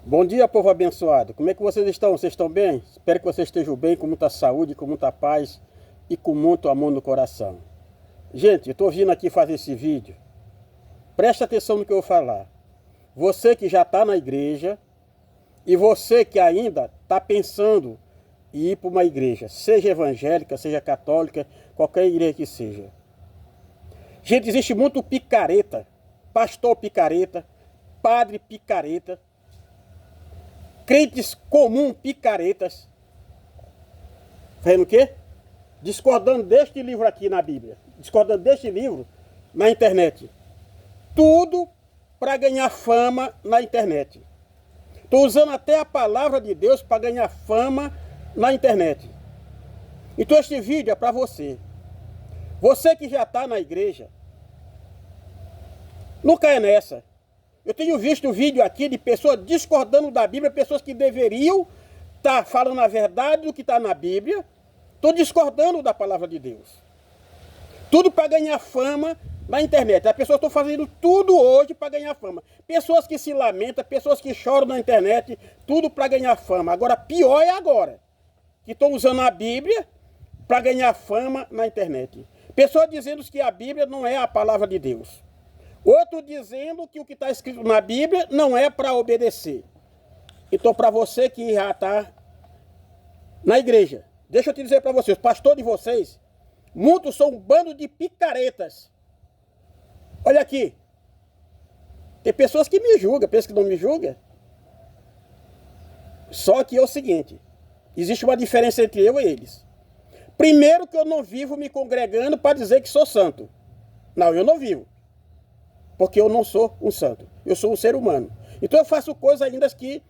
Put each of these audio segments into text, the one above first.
Bom dia, povo abençoado. Como é que vocês estão? Vocês estão bem? Espero que vocês estejam bem, com muita saúde, com muita paz e com muito amor no coração. Gente, eu estou vindo aqui fazer esse vídeo. Presta atenção no que eu vou falar. Você que já está na igreja e você que ainda está pensando em ir para uma igreja, seja evangélica, seja católica, qualquer igreja que seja. Gente, existe muito picareta, pastor picareta, padre picareta, crentes comum picaretas, fazendo o quê? Discordando deste livro aqui na Bíblia, discordando deste livro na internet. Tudo para ganhar fama na internet. Estou usando até a palavra de Deus para ganhar fama na internet. Então este vídeo é para você. Você que já está na igreja, não caia nessa. Eu tenho visto vídeo aqui de pessoas discordando da Bíblia, pessoas que deveriam estar falando a verdade do que está na Bíblia, estão discordando da palavra de Deus. Tudo para ganhar fama na internet. As pessoas estão fazendo tudo hoje para ganhar fama. Pessoas que se lamentam, pessoas que choram na internet, tudo para ganhar fama. Agora, pior é agora, que estão usando a Bíblia para ganhar fama na internet. Pessoas dizendo que a Bíblia não é a palavra de Deus. Outro dizendo que o que está escrito na Bíblia não é para obedecer. Então, para você que já está na igreja, deixa eu te dizer para vocês, os pastores de vocês, muitos são um bando de picaretas. Olha aqui, tem pessoas que me julgam, pessoas que não me julgam. Só que é o seguinte, existe uma diferença entre eu e eles. Primeiro que eu não vivo me congregando para dizer que sou santo. Não, eu não vivo. Porque eu não sou um santo. Eu sou um ser humano. Então eu faço coisas ainda que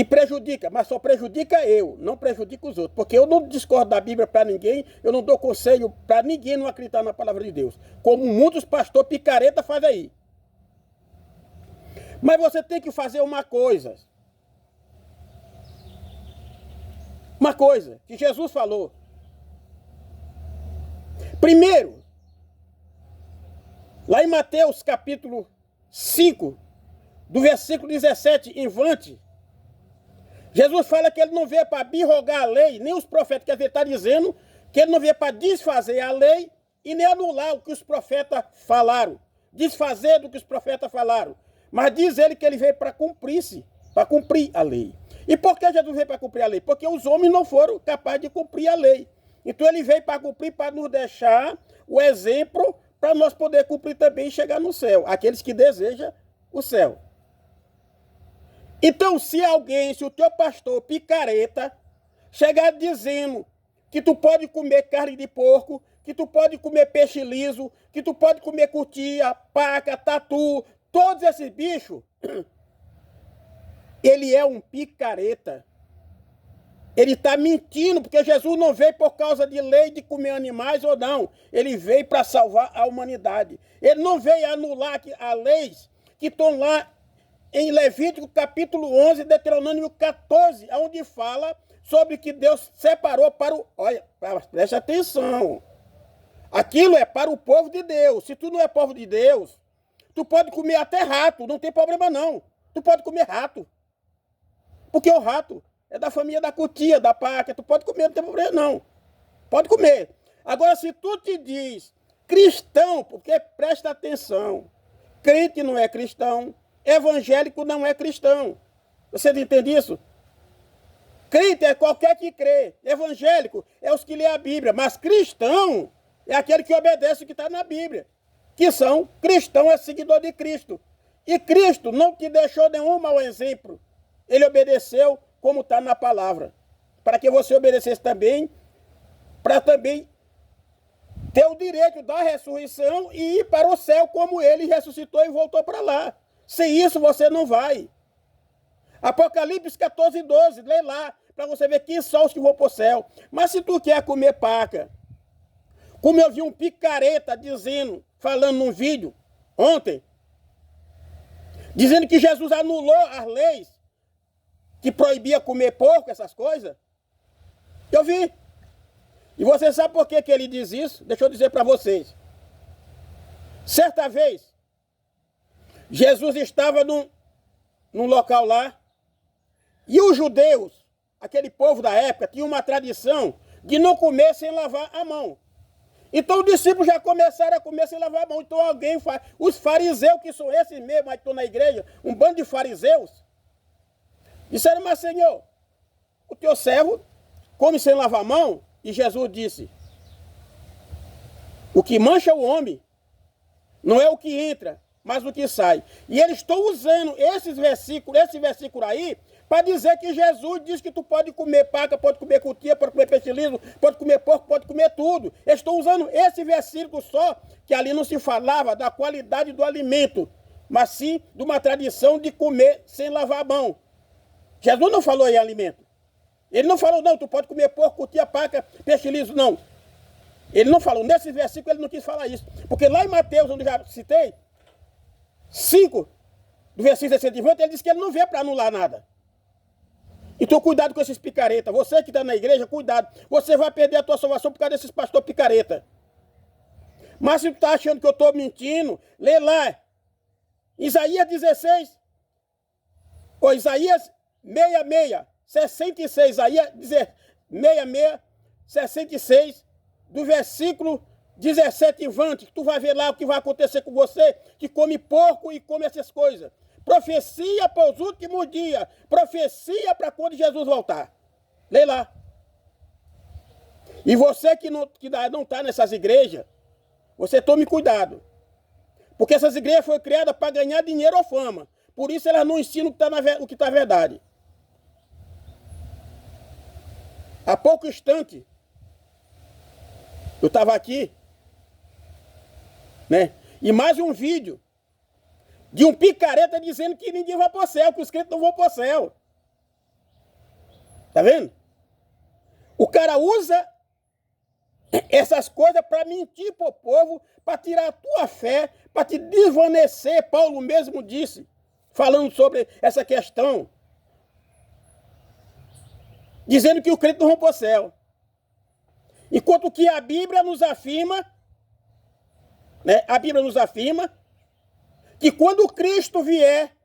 prejudica, mas só prejudica eu, não prejudica os outros. Porque eu não discordo da Bíblia para ninguém, eu não dou conselho para ninguém não acreditar na palavra de Deus. Como muitos pastores picareta fazem aí. Mas você tem que fazer uma coisa. Uma coisa que Jesus falou. Primeiro, lá em Mateus capítulo 5, do versículo 17 em diante, Jesus fala que ele não veio para abrogar a lei, nem os profetas, quer dizer, está dizendo que ele não veio para desfazer a lei e nem anular o que os profetas falaram, desfazer do que os profetas falaram, mas diz ele que ele veio para cumprir-se, para cumprir a lei. E por que Jesus veio para cumprir a lei? Porque os homens não foram capazes de cumprir a lei. Então ele veio para cumprir, para nos deixar o exemplo para nós poder cumprir também e chegar no céu, aqueles que desejam o céu. Então, se o teu pastor picareta, chegar dizendo que tu pode comer carne de porco, que tu pode comer peixe liso, que tu pode comer cutia, paca, tatu, todos esses bichos, ele é um picareta. Ele está mentindo, porque Jesus não veio por causa de lei de comer animais ou não. Ele veio para salvar a humanidade. Ele não veio anular as leis que estão lá em Levítico capítulo 11, Deuteronômio 14, onde fala sobre que Deus separou para o... Olha, preste atenção. Aquilo é para o povo de Deus. Se tu não é povo de Deus, tu pode comer até rato, não tem problema não. Tu pode comer rato. Porque o rato é da família da cutia, da paca, tu pode comer, não tem problema não. Pode comer. Agora, se tu te diz cristão, porque presta atenção, crente não é cristão, evangélico não é cristão. Você entende isso? Crente é qualquer que crê. Evangélico é os que lê a Bíblia. Mas cristão é aquele que obedece o que está na Bíblia. Que são cristão é seguidor de Cristo. E Cristo não te deixou nenhum mau exemplo. Ele obedeceu como está na palavra. Para que você obedecesse também, para também ter o direito da ressurreição e ir para o céu como ele ressuscitou e voltou para lá. Sem isso você não vai. Apocalipse 14, 12, lê lá, para você ver quem são os que vão para o céu. Mas se tu quer comer paca, como eu vi um picareta dizendo, falando num vídeo ontem, dizendo que Jesus anulou as leis que proibia comer porco, essas coisas, eu vi. E você sabe por que ele diz isso? Deixa eu dizer para vocês. Certa vez, Jesus estava num local lá. E os judeus, aquele povo da época, tinha uma tradição de não comer sem lavar a mão. Então os discípulos já começaram a comer sem lavar a mão. Então alguém faz. Os fariseus, que são esses mesmo, aí estão na igreja, um bando de fariseus, disseram, mas Senhor, o teu servo come sem lavar a mão? E Jesus disse, o que mancha o homem não é o que entra, mas o que sai. E eles estão usando esse versículo aí, para dizer que Jesus diz que tu pode comer paca, pode comer cutia, pode comer pestilismo, pode comer porco, pode comer tudo. Eles estão usando esse versículo só, que ali não se falava da qualidade do alimento, mas sim de uma tradição de comer sem lavar a mão. Jesus não falou em alimento. Ele não falou, não, tu pode comer porco, cutia, paca, pestilismo, não. Ele não falou. Nesse versículo ele não quis falar isso. Porque lá em Mateus, onde eu já citei, 5, do versículo 60, ele diz que ele não veio para anular nada. Então cuidado com esses picareta. Você que está na igreja, cuidado. Você vai perder a tua salvação por causa desses pastor picareta. Mas se tu está achando que eu estou mentindo, lê lá. Isaías 16. Ou Isaías 66. 66. Isaías 66, 66. Do versículo 17 em diante. Tu vai ver lá o que vai acontecer com você, que come porco e come essas coisas. Profecia para os últimos dias. Profecia para quando Jesus voltar. Lê lá. E você que não está nessas igrejas, você tome cuidado. Porque essas igrejas foram criadas para ganhar dinheiro ou fama. Por isso elas não ensinam o que está verdade. Há pouco instante, eu estava aqui, né? E mais um vídeo de um picareta dizendo que ninguém vai para o céu, que os crentes não vão para o céu. Tá vendo? O cara usa essas coisas para mentir para o povo, para tirar a tua fé, para te desvanecer. Paulo mesmo disse, falando sobre essa questão, dizendo que os crentes não vão para o céu. Enquanto que a Bíblia nos afirma, né, a Bíblia nos afirma que quando Cristo vier,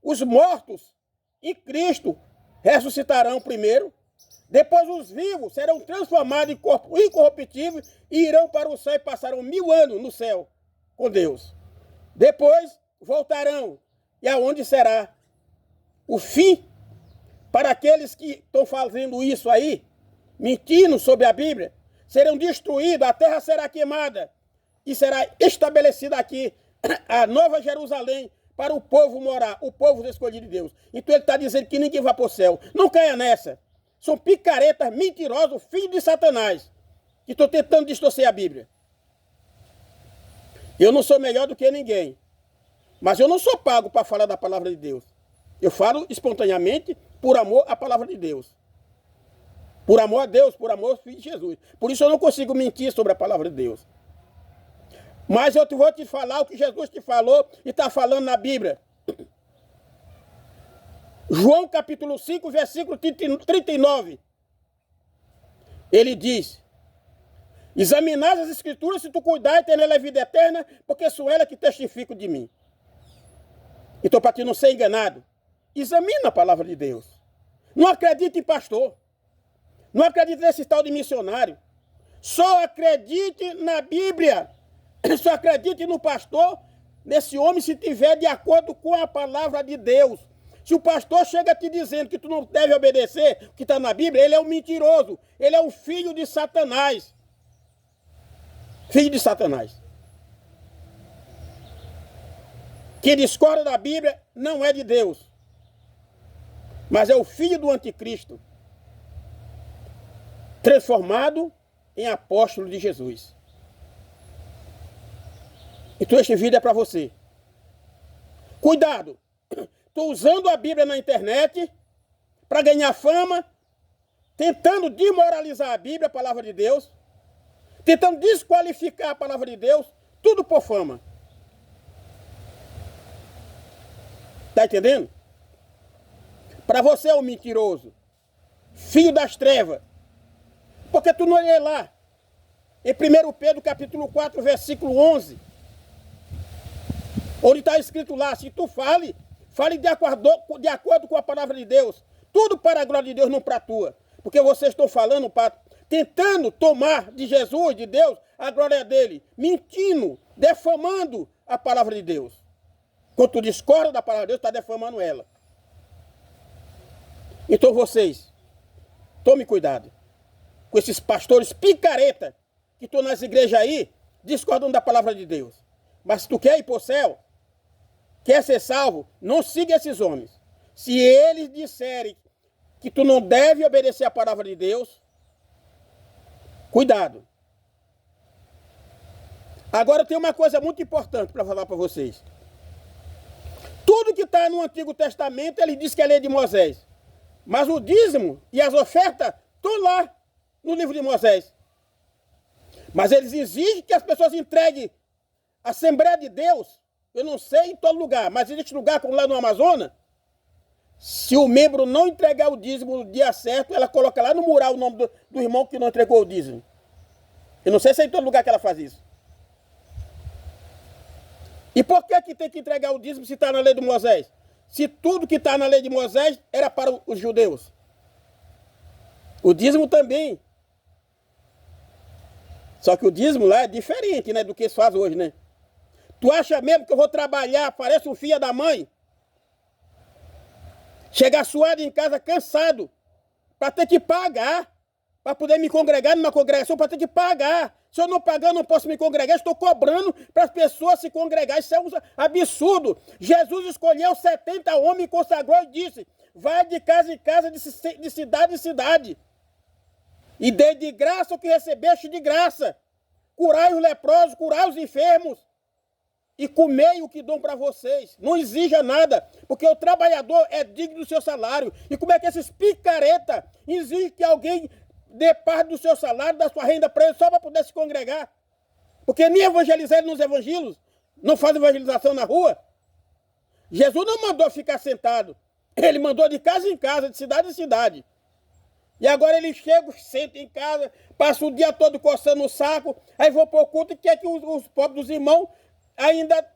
os mortos em Cristo ressuscitarão primeiro, depois os vivos serão transformados em corpo incorruptível e irão para o céu e passarão 1000 anos no céu com Deus. Depois voltarão, e aonde será o fim para aqueles que estão fazendo isso aí, mentindo sobre a Bíblia, serão destruídos, a terra será queimada e será estabelecida aqui a Nova Jerusalém para o povo morar, o povo escolhido de Deus. Então ele está dizendo que ninguém vai para o céu. Não caia nessa. São picaretas, mentirosos, filhos de Satanás, que estão tentando distorcer a Bíblia. Eu não sou melhor do que ninguém, mas eu não sou pago para falar da palavra de Deus. Eu falo espontaneamente por amor à palavra de Deus. Por amor a Deus, por amor ao Filho de Jesus. Por isso eu não consigo mentir sobre a palavra de Deus. Mas eu vou te falar o que Jesus te falou e está falando na Bíblia. João capítulo 5, versículo 39. Ele diz, examinai as escrituras se tu cuidar e ter nela a vida eterna, porque são elas que testificam de mim. Então, para ti não ser enganado, examina a palavra de Deus. Não acredite em pastor. Não acredite nesse tal de missionário. Só acredite na Bíblia. Só acredite no pastor, nesse homem, se tiver de acordo com a palavra de Deus. Se o pastor chega te dizendo que tu não deve obedecer o que está na Bíblia, ele é um mentiroso. Ele é um filho de Satanás. Filho de Satanás. Quem discorda da Bíblia não é de Deus, mas é o filho do anticristo, transformado em apóstolo de Jesus. Então este vídeo é para você. Cuidado. Estou usando a Bíblia na internet para ganhar fama, tentando desmoralizar a Bíblia, a palavra de Deus, tentando desqualificar a palavra de Deus, tudo por fama. Está entendendo? Para você é um mentiroso, filho das trevas, porque tu não lê lá, em 1 Pedro capítulo 4, versículo 11, onde está escrito lá, se tu fale Fale de acordo com a palavra de Deus. Tudo para a glória de Deus, não para a tua. Porque vocês estão falando, tentando tomar de Jesus, de Deus, a glória dele. Mentindo, defamando a palavra de Deus. Quando tu discorda da palavra de Deus, está defamando ela. Então vocês, tome cuidado com esses pastores picareta que estão nas igrejas aí, discordam da palavra de Deus. Mas se tu quer ir para o céu, quer ser salvo, não siga esses homens. Se eles disserem que tu não deve obedecer a palavra de Deus, cuidado. Agora tem uma coisa muito importante para falar para vocês. Tudo que está no Antigo Testamento, ele diz que é a lei de Moisés. Mas o dízimo e as ofertas estão lá no livro de Moisés. Mas eles exigem que as pessoas entreguem a Assembleia de Deus. Eu não sei em todo lugar, mas existe lugar como lá no Amazonas. Se o membro não entregar o dízimo no dia certo, ela coloca lá no mural o nome do irmão que não entregou o dízimo. Eu não sei se é em todo lugar que ela faz isso. E por que tem que entregar o dízimo se está na lei de Moisés? Se tudo que está na lei de Moisés era para os judeus. O dízimo também. Só que o dízimo lá é diferente, né, do que se faz hoje, né? Tu acha mesmo que eu vou trabalhar, parece um filho da mãe? Chegar suado em casa, cansado, para ter que pagar, para poder me congregar numa congregação, para ter que pagar. Se eu não pagar, eu não posso me congregar, estou cobrando para as pessoas se congregar. Isso é um absurdo. Jesus escolheu 70 homens, consagrou e disse, vai de casa em casa, de cidade em cidade. E dei de graça o que recebeste de graça. Curai os leprosos, curai os enfermos. E comei o que dão para vocês. Não exija nada, porque o trabalhador é digno do seu salário. E como é que esses picareta exigem que alguém dê parte do seu salário, da sua renda para ele, só para poder se congregar? Porque nem evangelizar ele nos evangelhos, não faz evangelização na rua. Jesus não mandou ficar sentado. Ele mandou de casa em casa, de cidade em cidade. E agora ele chega, senta em casa, passa o dia todo coçando o saco, aí vou para o culto e quer que os pobres dos irmãos ainda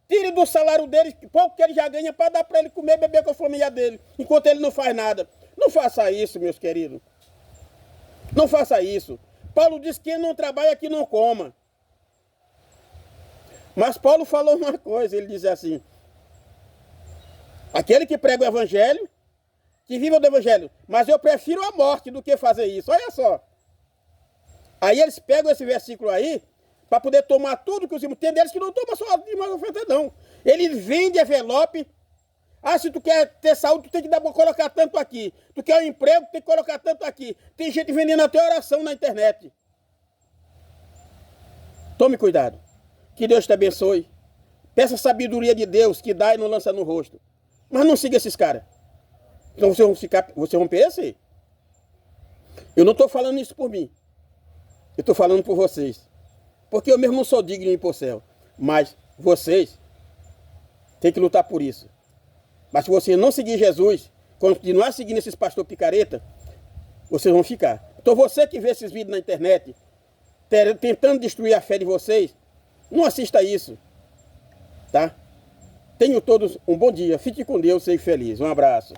tire do salário dele, pouco que ele já ganha, para dar para ele comer e beber com a família dele, enquanto ele não faz nada. Não faça isso, meus queridos. Não faça isso. Paulo diz que quem não trabalha, que não coma. Mas Paulo falou uma coisa, ele diz assim, aquele que prega o evangelho, que viva do evangelho, mas eu prefiro a morte do que fazer isso. Olha só. Aí eles pegam esse versículo aí, para poder tomar tudo que os irmãos... Tem deles que não tomam só de mais oferta, não. Ele vende envelope. Ah, se tu quer ter saúde, tu tem que colocar tanto aqui. Tu quer um emprego, tu tem que colocar tanto aqui. Tem gente vendendo até oração na internet. Tome cuidado. Que Deus te abençoe. Peça a sabedoria de Deus que dá e não lança no rosto. Mas não siga esses caras. Então vocês vão perecer. Eu não estou falando isso por mim. Eu estou falando por vocês. Porque eu mesmo não sou digno de ir para o céu. Mas vocês têm que lutar por isso. Mas se você não seguir Jesus, continuar seguindo esses pastores picareta, vocês vão ficar. Então você que vê esses vídeos na internet, tentando destruir a fé de vocês, não assista isso. Tá? Tenham todos um bom dia. Fique com Deus, seja feliz. Um abraço.